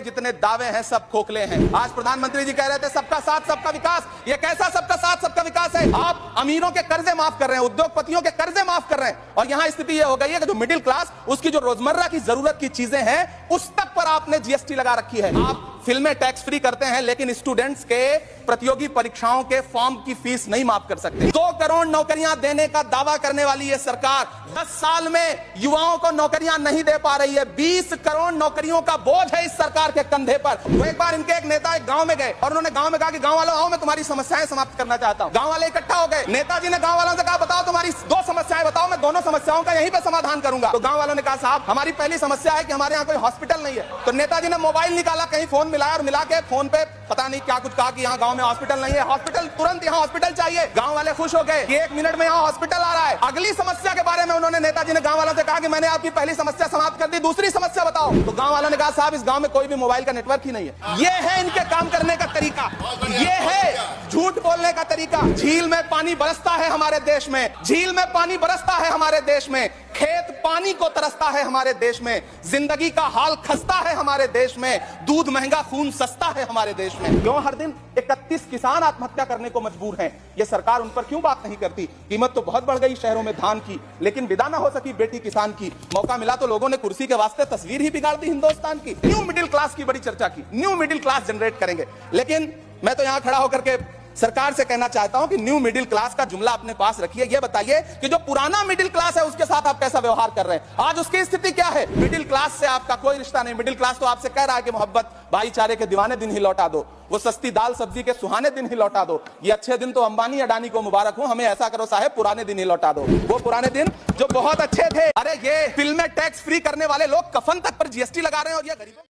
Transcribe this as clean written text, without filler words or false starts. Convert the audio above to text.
जितने दावे हैं सब खोखले हैं। आज प्रधानमंत्री जी कह रहे थे सबका साथ सबका विकास। ये कैसा सबका साथ सबका विकास है? आप अमीरों के कर्जे माफ कर रहे हैं, उद्योगपतियों के कर्जे माफ कर रहे हैं, और यहां स्थिति यह हो गई है कि जो मिडिल क्लास, उसकी जो रोजमर्रा की जरूरत की चीजें हैं उस तक पर आपने जीएसटी लगा रखी है। आप फिल्में टैक्स फ्री करते हैं लेकिन स्टूडेंट्स के प्रतियोगी परीक्षाओं के फॉर्म की फीस नहीं माफ कर सकते। 2 करोड़ नौकरियां देने का दावा करने वाली ये सरकार 10 साल में युवाओं को नौकरियां नहीं दे पा रही है। 20 करोड़ नौकरियों का बोझ है इस सरकार के कंधे पर। तो एक बार इनके एक नेता एक गांव में गए और उन्होंने गांव में कहा कि गांव वालों आओ, मैं तुम्हारी समस्याएं समाप्त करना चाहता हूं। गांव वाले इकट्ठा हो गए। नेताजी ने गांव वालों से कहा बताओ तुम्हारी 2 समस्याएं बताओ, मैं दोनों समस्याओं का यहीं पे समाधान करूंगा। तो गांव वालों ने कहा साहब हमारी पहली समस्या है कि हमारे यहाँ कोई हॉस्पिटल नहीं है। तो नेताजी ने मोबाइल निकाला, कहीं फोन मिलाया और मिला के फोन पे पता नहीं क्या कुछ कहा कि यहाँ गांव में हॉस्पिटल नहीं है, हॉस्पिटल तुरंत यहाँ हॉस्पिटल चाहिए। गांव वाले खुश हो गए कि 1 मिनट में यहाँ हॉस्पिटल आ रहा है। अगली समस्या के बारे में उन्होंने नेताजी ने गांव वालों से कहा कि मैंने आपकी पहली समस्या समाप्त कर दी, दूसरी समस्या बताओ। तो गांव वालों ने कहा साहब इस गांव में कोई भी मोबाइल का नेटवर्क ही नहीं है। ये है इनके काम करने का तरीका, ये है झूठ बोलने का तरीका। झील में पानी बरसता है हमारे देश में, झील में पानी बरसता है हमारे देश में, खेत पानी को तरसता है हमारे देश में, जिंदगी का हाल खस्ता है हमारे देश में, दूध महंगा खून सस्ता है हमारे देश में। क्यों हर दिन 31 किसान आत्महत्या करने को मजबूर हैं? ये सरकार उन पर क्यों बात नहीं करती? कीमत तो बहुत बढ़ गई शहरों में धान की, लेकिन विदा ना हो सकी बेटी किसान की। मौका मिला तो लोगों ने कुर्सी के वास्ते तस्वीर ही बिगाड़ दी हिंदुस्तान की। न्यू मिडिल क्लास की बड़ी चर्चा की, न्यू मिडिल क्लास जनरेट करेंगे, लेकिन मैं तो यहां खड़ा होकर के सरकार से कहना चाहता हूं कि न्यू मिडिल क्लास का जुमला अपने पास रखिए। यह बताइए कि जो पुराना मिडिल क्लास है उसके साथ आप कैसा व्यवहार कर रहे हैं? आज उसकी स्थिति क्या है? मिडिल क्लास से आपका कोई रिश्ता नहीं। मिडिल क्लास तो आपसे कह रहा है कि मोहब्बत भाईचारे के दीवाने दिन ही लौटा दो, वो सस्ती दाल सब्जी के सुहाने दिन ही लौटा दो। ये अच्छे दिन तो अंबानी अडानी को मुबारक हो, हमें ऐसा करो साहब पुराने दिन ही लौटा दो, वो पुराने दिन जो बहुत अच्छे थे। अरे ये फिल्में टैक्स फ्री करने वाले लोग कफन तक पर जीएसटी लगा रहे हैं और ये गरीबों